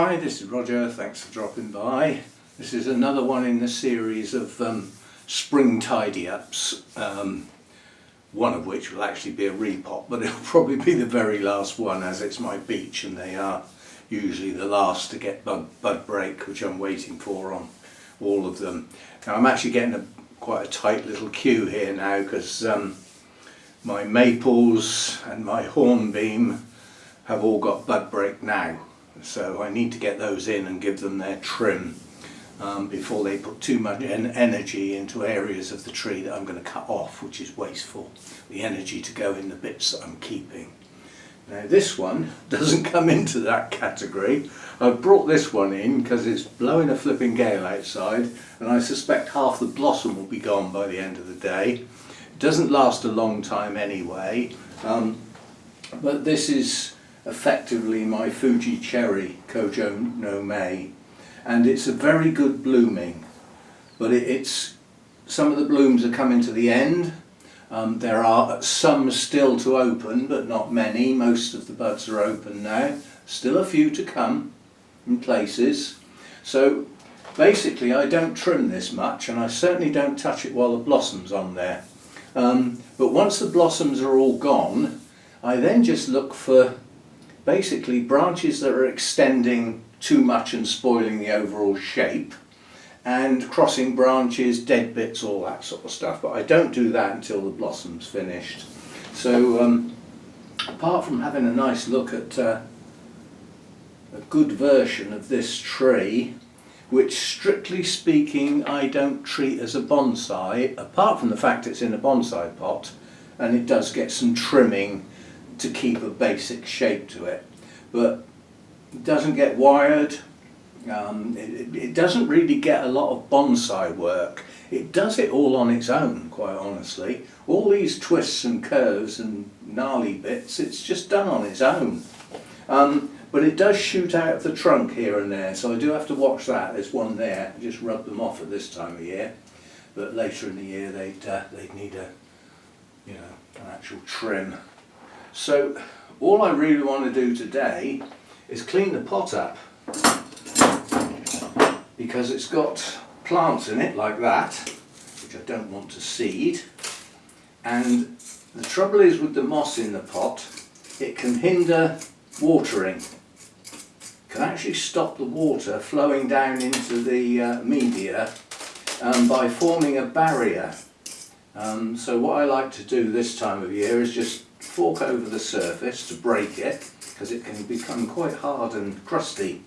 Hi, this is Roger, thanks for dropping by. This is another one in the series of spring tidy-ups, one of which will actually be a repot, but it'll probably be the very last one as it's my beach and they are usually the last to get bud break, which I'm waiting for on all of them. Now I'm actually getting quite a tight little queue here now because my maples and my hornbeam have all got bud break now. So I need to get those in and give them their trim before they put too much energy into areas of the tree that I'm going to cut off, which is wasteful. The energy to go in the bits that I'm keeping. Now this one doesn't come into that category. I've brought this one in because it's blowing a flipping gale outside and I suspect half the blossom will be gone by the end of the day. It doesn't last a long time anyway, but this is effectively my Fuji cherry, Kojo no May, and it's a very good blooming, but it's some of the blooms are coming to the end. There are some still to open, but not many. Most of the buds are open now. Still a few to come in places. So basically I don't trim this much, and I certainly don't touch it while the blossom's on there. But once the blossoms are all gone, I then just look for basically branches that are extending too much and spoiling the overall shape, and crossing branches, dead bits, all that sort of stuff. But I don't do that until the blossom's finished. So apart from having a nice look at a good version of this tree, which strictly speaking I don't treat as a bonsai, apart from the fact it's in a bonsai pot and it does get some trimming to keep a basic shape to it, but it doesn't get wired. It doesn't really get a lot of bonsai work. It does it all on its own, quite honestly. All these twists and curves and gnarly bits, it's just done on its own. But it does shoot out of the trunk here and there, so I do have to watch that. There's one there. I just rub them off at this time of year, but later in the year they'd need an actual trim. So all I really want to do today is clean the pot up, because it's got plants in it like that, which I don't want to seed. And the trouble is with the moss in the pot, it can hinder watering. It can actually stop the water flowing down into the media by forming a barrier. So what I like to do this time of year is just fork over the surface to break it, because it can become quite hard and crusty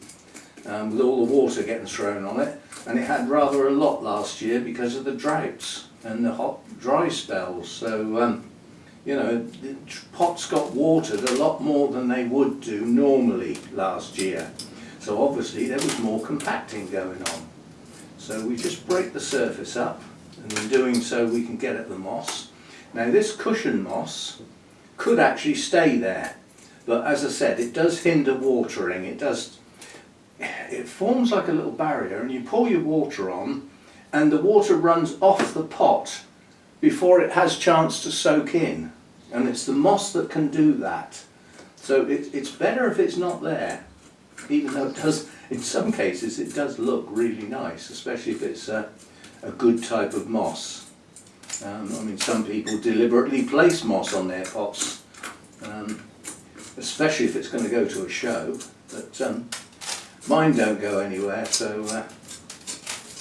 with all the water getting thrown on it. And it had rather a lot last year because of the droughts and the hot dry spells. So the pots got watered a lot more than they would do normally last year. So obviously there was more compacting going on. So we just break the surface up, and in doing so we can get at the moss. Now this cushion moss could actually stay there, but as I said, it does hinder watering. It forms like a little barrier, and you pour your water on and the water runs off the pot before it has chance to soak in, and it's the moss that can do that. So it's better if it's not there, even though it does, in some cases it does look really nice, especially if it's a good type of moss. Some people deliberately place moss on their pots, especially if it's going to go to a show, but mine don't go anywhere, so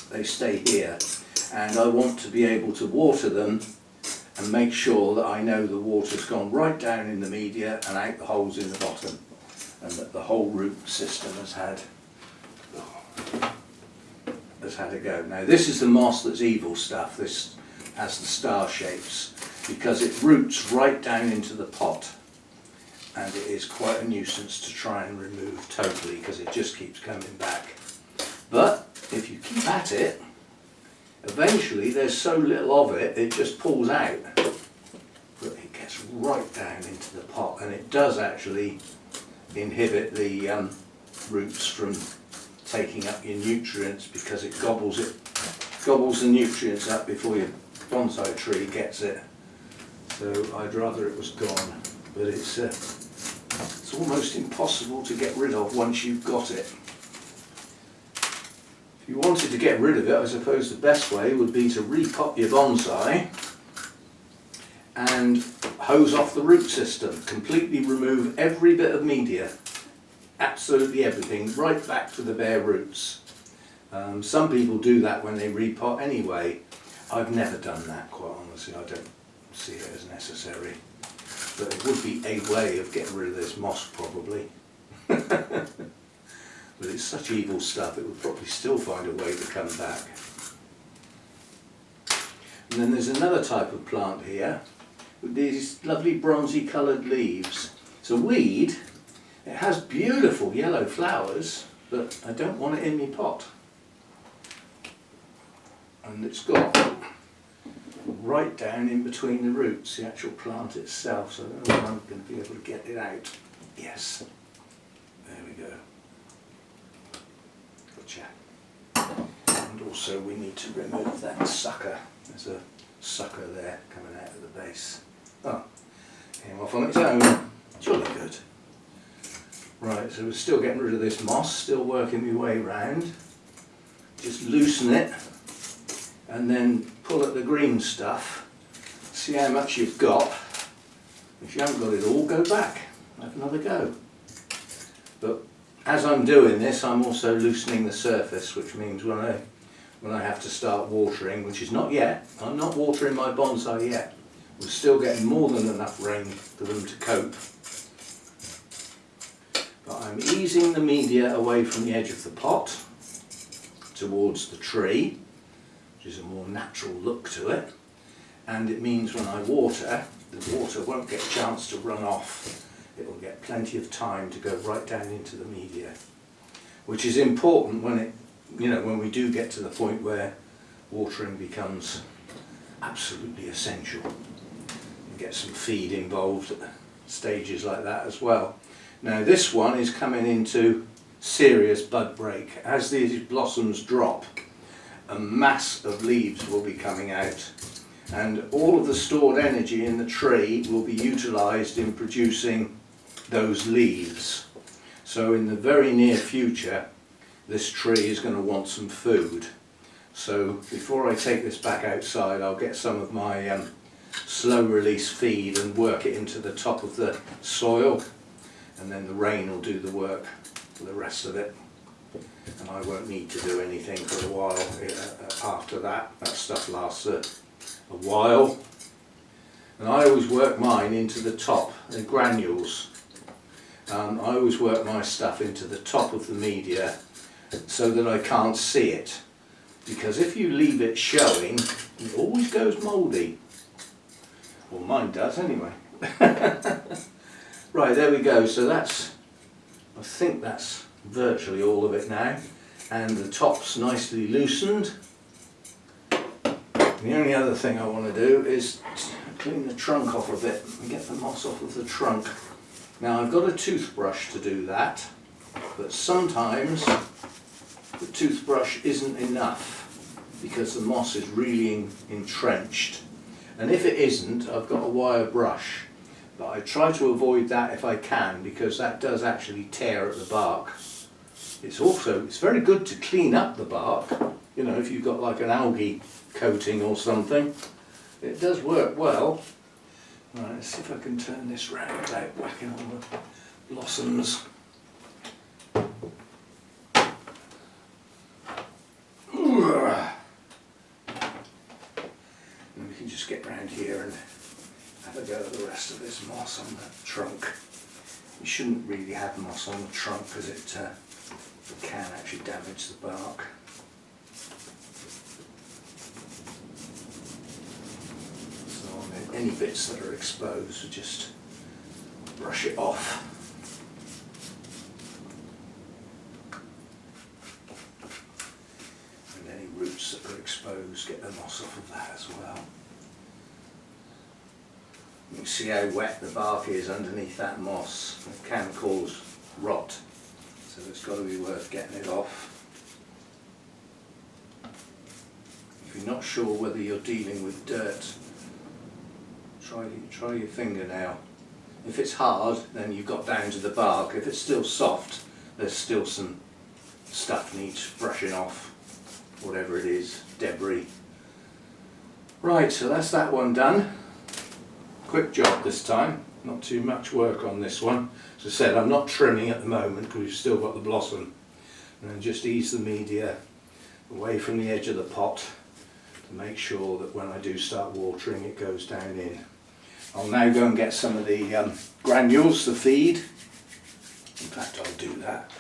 they stay here. And I want to be able to water them and make sure that I know the water's gone right down in the media and out the holes in the bottom, and that the whole root system has had a go. Now this is the moss that's evil stuff. This has the star shapes because it roots right down into the pot, and it is quite a nuisance to try and remove totally because it just keeps coming back. But if you keep at it, eventually there's so little of it, it just pulls out, but it gets right down into the pot, and it does actually inhibit the roots from taking up your nutrients, because it gobbles the nutrients up before your bonsai tree gets it. So I'd rather it was gone, but it's almost impossible to get rid of once you've got it. you wanted to get rid of it, I suppose the best way would be to repot your bonsai and hose off the root system. Completely remove every bit of media, absolutely everything, right back to the bare roots. Some people do that when they repot anyway. I've never done that, quite honestly. I don't see it as necessary. But it would be a way of getting rid of this moss, probably. But it's such evil stuff, it would probably still find a way to come back. And then there's another type of plant here with these lovely bronzy coloured leaves. It's a weed. It has beautiful yellow flowers, but I don't want it in my pot. And it's got right down in between the roots, the actual plant itself, so I don't know if I'm going to be able to get it out. Yes, there we go. Gotcha. And also we need to remove that sucker. There's a sucker there coming out of the base. Oh, came off on its own. Jolly good. Right, so we're still getting rid of this moss, still working my way round. Just loosen it and then pull at the green stuff. See how much you've got. If you haven't got it all, go back. Have another go. But as I'm doing this, I'm also loosening the surface, which means when I have to start watering, which is not yet, I'm not watering my bonsai yet. We're still getting more than enough rain for them to cope. But I'm easing the media away from the edge of the pot towards the tree, which is a more natural look to it. And it means when I water, the water won't get a chance to run off. It will get plenty of time to go right down into the media, which is important when we do get to the point where watering becomes absolutely essential. And get some feed involved at stages like that as well. Now this one is coming into serious bud break. As these blossoms drop, a mass of leaves will be coming out, and all of the stored energy in the tree will be utilised in producing those leaves. So in the very near future, this tree is going to want some food. So before I take this back outside, I'll get some of my slow release feed and work it into the top of the soil, and then the rain will do the work for the rest of it. And I won't need to do anything for a while after that. That stuff lasts a while. And I always work mine into the top, the granules. I always work my stuff into the top of the media so that I can't see it. Because if you leave it showing, it always goes mouldy. Well, mine does anyway. Right, there we go. So I think that's virtually all of it now. And the top's nicely loosened. The only other thing I want to do is clean the trunk off a bit and get the moss off of the trunk. Now I've got a toothbrush to do that, but sometimes the toothbrush isn't enough because the moss is really entrenched. And if it isn't, I've got a wire brush, but I try to avoid that if I can, because that does actually tear at the bark. It's very good to clean up the bark, you know, if you've got like an algae coating or something. It does work well. Right, let's see if I can turn this round without whacking all the blossoms. And we can just get round here and have a go at the rest of this moss on the trunk. You shouldn't really have moss on the trunk because it can actually damage the bark. So on any bits that are exposed, just brush it off. And any roots that are exposed, get the moss off of that as well. You can see how wet the bark is underneath that moss. It can cause rot, so it's got to be worth getting it off. If you're not sure whether you're dealing with dirt, try your fingernail. If it's hard, then you've got down to the bark. If it's still soft, there's still some stuff needs brushing off. whatever it is, debris. Right, so that's that one done. Quick job this time, not too much work on this one. As I said, I'm not trimming at the moment because we've still got the blossom. And then just ease the media away from the edge of the pot to make sure that when I do start watering it goes down in. I'll now go and get some of the granules to feed. In fact, I'll do that.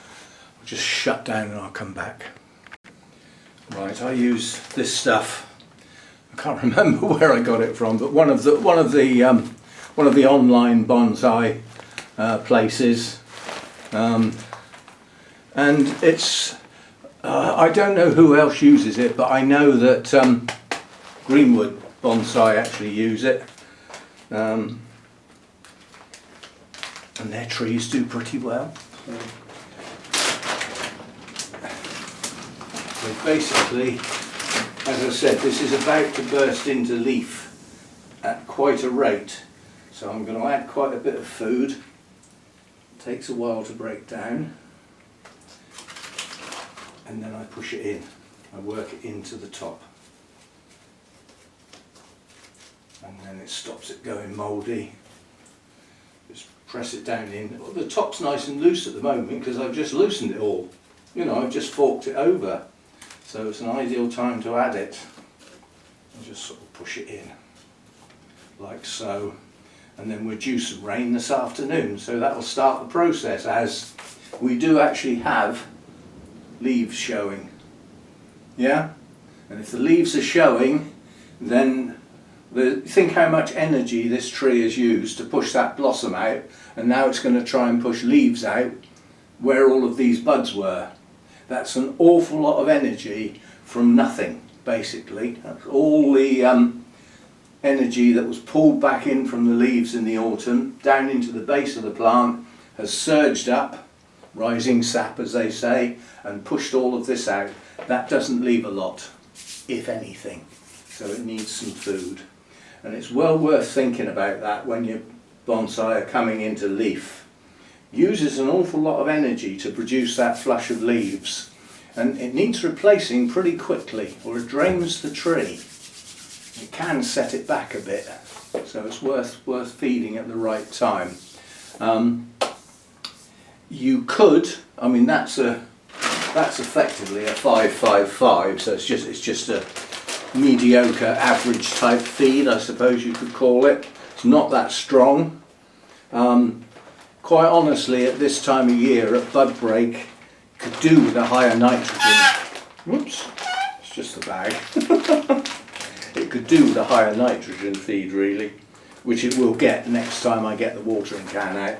I'll just shut down and I'll come back. Right, I use this stuff. I can't remember where I got it from, but one of the online bonsai places, and it's I don't know who else uses it, but I know that Greenwood Bonsai actually use it, and their trees do pretty well. So basically, as I said, this is about to burst into leaf at quite a rate, so I'm going to add quite a bit of food. It takes a while to break down, and then I push it in. I work it into the top, and then it stops it going mouldy. Just press it down in. Well, the top's nice and loose at the moment because I've just loosened it all. You know, I've just forked it over. So it's an ideal time to add it. I'll just sort of push it in, like so. And then we're due some rain this afternoon, so that will start the process, as we do actually have leaves showing. Yeah? And if the leaves are showing, then think how much energy this tree has used to push that blossom out, and now it's going to try and push leaves out where all of these buds were. That's an awful lot of energy from nothing, basically. That's all the energy that was pulled back in from the leaves in the autumn down into the base of the plant has surged up, rising sap as they say, and pushed all of this out. That doesn't leave a lot, if anything, so it needs some food. And it's well worth thinking about that when your bonsai are coming into leaf. Uses an awful lot of energy to produce that flush of leaves, and it needs replacing pretty quickly or it drains the tree. It can set it back a bit, so it's worth feeding at the right time. You could, I mean that's effectively a 5-5-5, so it's just a mediocre average type feed, I suppose you could call it. It's not that strong. Quite honestly, at this time of year, at bud break, could do with a higher nitrogen. Whoops, it's just the bag. It could do with a higher nitrogen feed, really, which it will get next time I get the watering can out.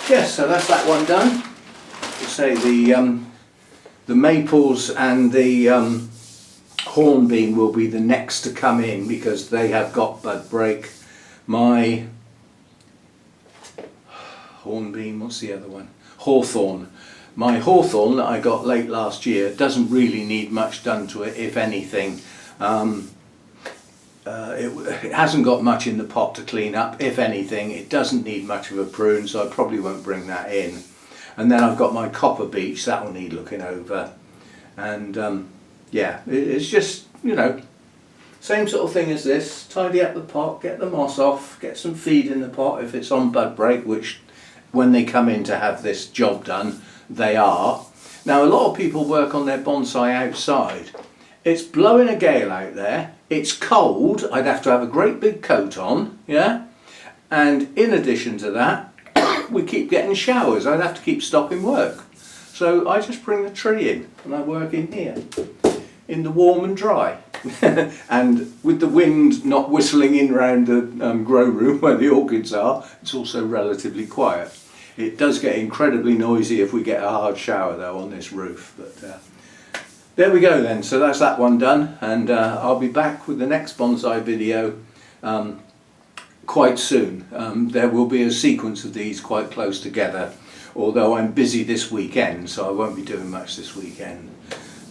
Yes, so that's that one done. To say the maples and the hornbeam will be the next to come in because they have got bud break. My hornbeam, what's the other one? Hawthorn. My hawthorn that I got late last year doesn't really need much done to it, if anything. It hasn't got much in the pot to clean up, if anything. It doesn't need much of a prune, so I probably won't bring that in. And then I've got my copper beech, that will need looking over. And yeah, it's just, you know, same sort of thing as this. Tidy up the pot, get the moss off, get some feed in the pot if it's on bud break, which when they come in to have this job done, they are. Now a lot of people work on their bonsai outside. It's blowing a gale out there, it's cold, I'd have to have a great big coat on, yeah? And in addition to that, we keep getting showers, I'd have to keep stopping work. So I just bring the tree in and I work in here, in the warm and dry. And with the wind not whistling in round the grow room where the orchids are, it's also relatively quiet. It does get incredibly noisy if we get a hard shower though on this roof. But there we go then, so that's that one done, and I'll be back with the next bonsai video quite soon. There will be a sequence of these quite close together, although I'm busy this weekend, so I won't be doing much this weekend.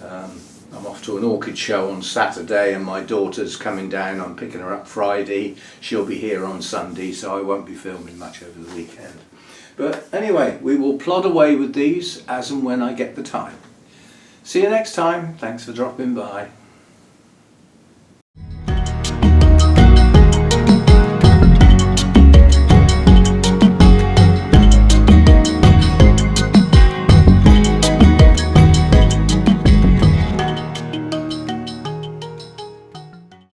I'm off to an orchid show on Saturday and my daughter's coming down. I'm picking her up Friday. She'll be here on Sunday, so I won't be filming much over the weekend. But anyway, we will plod away with these as and when I get the time. See you next time. Thanks for dropping by.